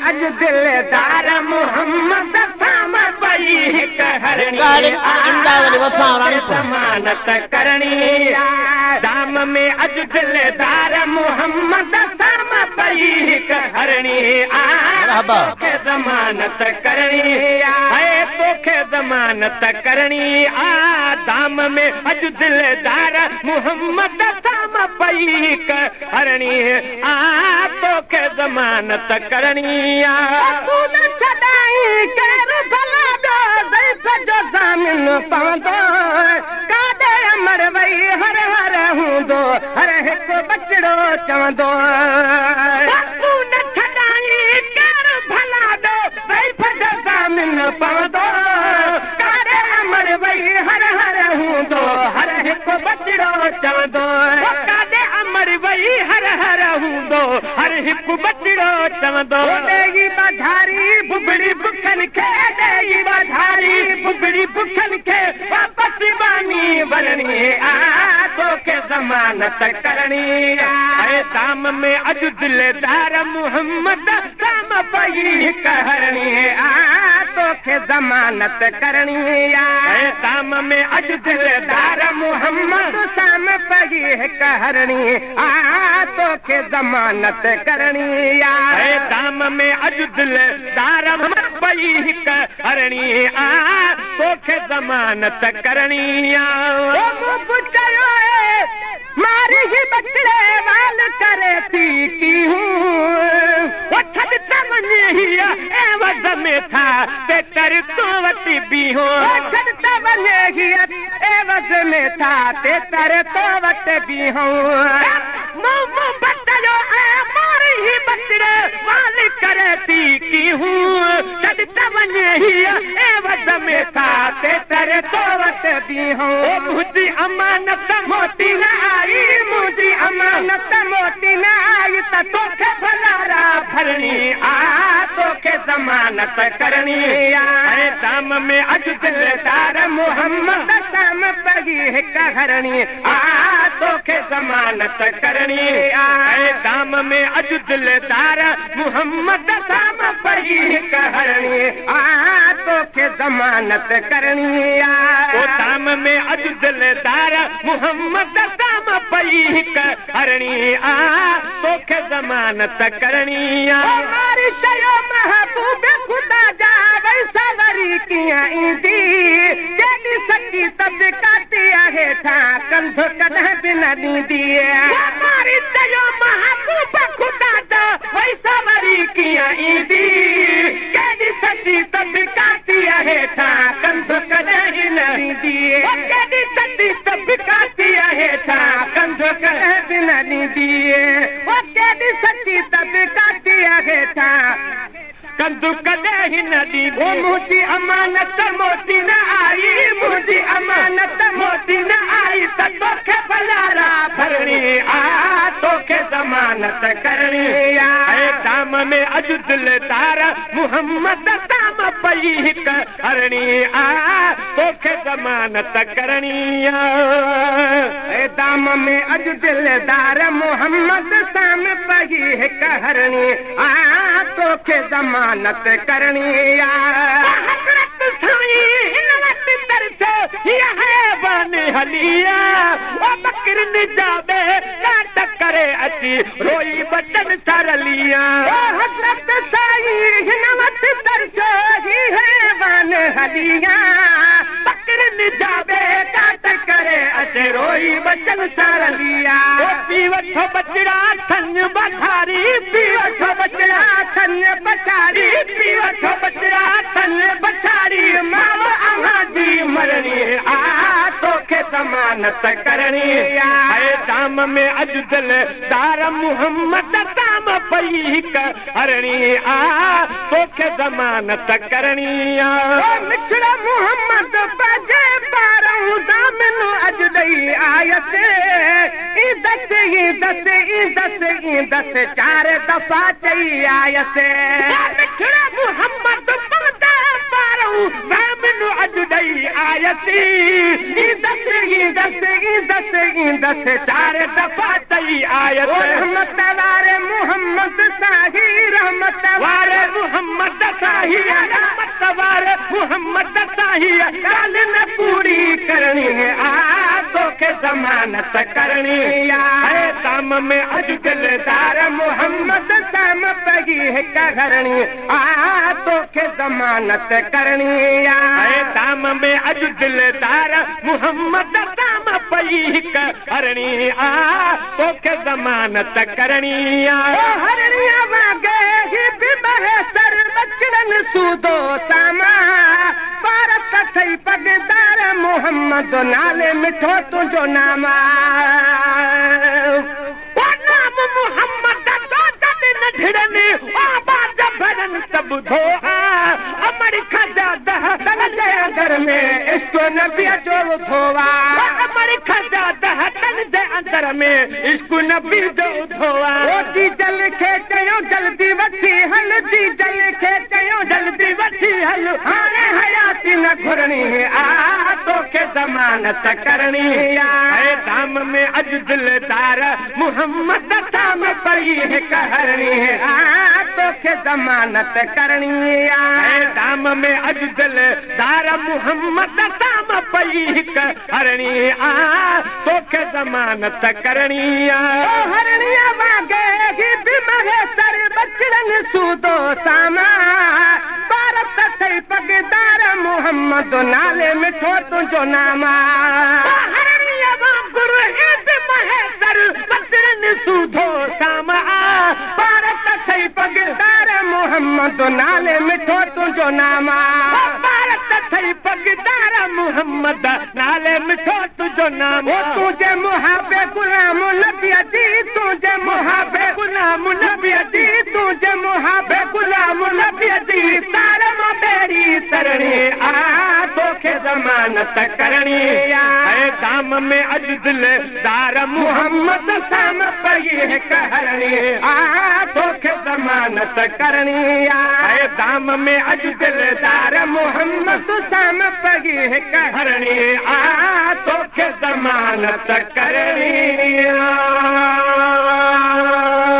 अज दिलदार मोहम्मद साम पई हिक हरणी ज़मानत करणी दाम में अज दिलदार मोहम्मद साम पई हिक हरणी तोखे ज़मानत करणी है तोखे ज़मानत करणी दाम में अज दिलदार मोहम्मद साम पई हिक हरणी तोखे ज़मानत करणी तू न छॾाई केर भला ज़ैफ़ जो ज़ामिन पवंदो काॾे अमर वई हर हर हूंदो हर हिकु बचड़ो चवंदो तू न छॾाई केर भला ज़ैफ़ जो ज़ामिन पवंदो काॾे अमर वई हर हर हूंदो हर हिकु बचड़ो चवंदो काॾे अमर वई हर हर हूंदो हर हिकु बचड़ो चवंदो ॾेई बधारी बुगड़ी बुखन खे ॾेई बधारी बुगड़ी बुखन खे वापसि बानी वरणी तोखे ज़मानत करणी है दाम में अॼु दिलदार मोहम्मद साम पई हिक हरणी तोखे ज़मानत करणी है दाम में अॼु दिलदार मोहम्मद साम पई हिक हरणी तोखे ज़मानत करणी है दाम में अॼु दिलदार पई हिक हरणी तोखे ज़मानत करणी चयो मारी ही बचड़े वाल करे थी की हूँ छॾ वञे हीअ एवज़ में था ते कर तो वटि बीहो छॾ वञे हीअ एवज़ में था ते कर तो वटि बीहो बचड़ो मारी ही बचड़े वाल करे थी की हूँ छॾ वञे हीअ एवज़ में था ते कर तो वटि बीहो मुंहिंजी अमानत मोटी न आई मुंहिंजी अमानत मोटी न आई त तोखे भलारा भरणी तोखे ज़मानत करणी है दाम में अॼु दिलदार मोहम्मद साम पई हिक हरणी तोखे ज़मानत करणी है दाम में अॼु दिलदार मोहम्मद साम पई हिक हरणी तोखे ज़मानत करणी दाम में अॼु दिलदार मोहम्मद साम पई हिक हरणी तोखे ज़मानत करणी मारी चयो महबूब ख़ुदा जा वई सवरी कीअं ईंदी केॾी सची तबिकाती आहे हेठां कंधो कॾहिं बि न ॾींदी मारी चयो महबूब ख़ुदा जा वई सवरी कीअं ईंदी केॾी सची तबिकाती आहे हेठां कंधो कॾहिं न ॾींदी केॾी सची तबिकाती आहे हेठां कंधो कॾहिं बि न ॾींदी केॾी सची तबिकाती आहे हेठां कंधो कॾहिं न ॾींदी मुंहिंजी अमानत मोटी न आई मुंहिंजी अमानत मोटी न आई त तोखे भलारा भरणी तोखे ज़मानत करणी है दाम में अॼु दिलदार मोहम्मद साम पई हिक हरणी तोखे ज़मानत करणी है दाम में अॼु दिलदार मोहम्मद साम पई हिक हरणी तोखे ज़मानत करणी हज़रत साईं हिन वटि तरस हीअ है बानी हलिया ओ बकरिन जा बे काट करे अची रोई बचन सरलिया हज़रत साईं हिन वटि तरस ही है बानी हलिया बकरिन जा बे काट करे अची रोई बचन सरलिया पी वठो बचड़ा थन बछारी पी वठो बचड़ा थन बछारी पी वठो बचड़ा थन बछारी माव अहां जी मरणी तोखे ज़मानत करणी है दाम में अॼु दिलदार मोहम्मद साम पई हिक हरणी तोखे ज़मानत करणी मिठड़ा मोहम्मद पंहिंजे ॿारहं ज़ामिन अॼु ॾेई आयसि ईंदसि 4 दफ़ा चई आयसि मिठड़ा मोहम्मद पंहिंजे आऊं सामन अॼु ॾेई आयसी दस चार दफ़ा चई आयसि रहमत वारे मोहम्मद साही रहमत वारे मोहम्मद साही रहमत वारे मोहम्मद साही ॻाल्हि न पूरी करणी आ तोखे ज़मानत करणी आहे ताम में अॼु दिलदार मोहम्मद साम पई हिकु घरणी आ तोखे ज़मानत करणी आहे ताम में अॼु दिलदार मोहम्मद साम पई हिकु हरणी आ तोखे ज़मानत करणी आहे हरणीअ वांगे बि बहसर बचड़न सूदो सामा भारत थई पगदार मोहम्मद नाले मिठो तुंहिंजो नाम नाम मोहम्मद तो जॾहिं न ढिड़नि आवाज़ भरनि त ॿुधो अमरीका जा दह तन जे अंदर में इश्क नबीअ जो उथो अमरीका जा दह तन जे अंदर में इश्क नबी जो उथो जी जल खे चयो जल्दी वठी हल जी जल खे चयो जल्दी वठी हल हाणे हयाती न घुरणी आ तोखे ज़मानत करणी आहे दाम में अॼु दिलदार मोहम्मद साम पई हिकु हरणी आ तोखे ज़मानत करणी आहे दाम में अॼु दिलदार मोहम्मद साम पई हिकु हरणी आ तोखे ज़मानत करणी आहे हरणीअ वांगे बि महेसर बचड़न सूदो सामा भारत थई पगदार मोहम्मद नाले मिठो तुंहिंजो नाम हरणीअ वांगुरु बि महेसर बचड़न सूदो सामा भारत थई पगदार मोहम्मद नाले मिठो तुंहिंजो नाम भारत थई पगदार मोहम्मद नाले मिठो तुंहिंजो नाम तुंहिंजे मुहाबे गुलाम नबी जी तुंहिंजे मुहाबे गुलाम नबी जी तुंहिंजे मुहाबे गुलाम नबी जी तार मां बेड़ी तरणी आ तोखे ज़मानत करणी आहे दाम में अॼु दिलदार मोहम्मद साम पई हिकु हरणी आ तोखे ज़मानत करणी आहे दाम में अॼु दिलदार मोहम्मद साम पई हिकु हरणी आ तोखे ज़मानत करणी आहे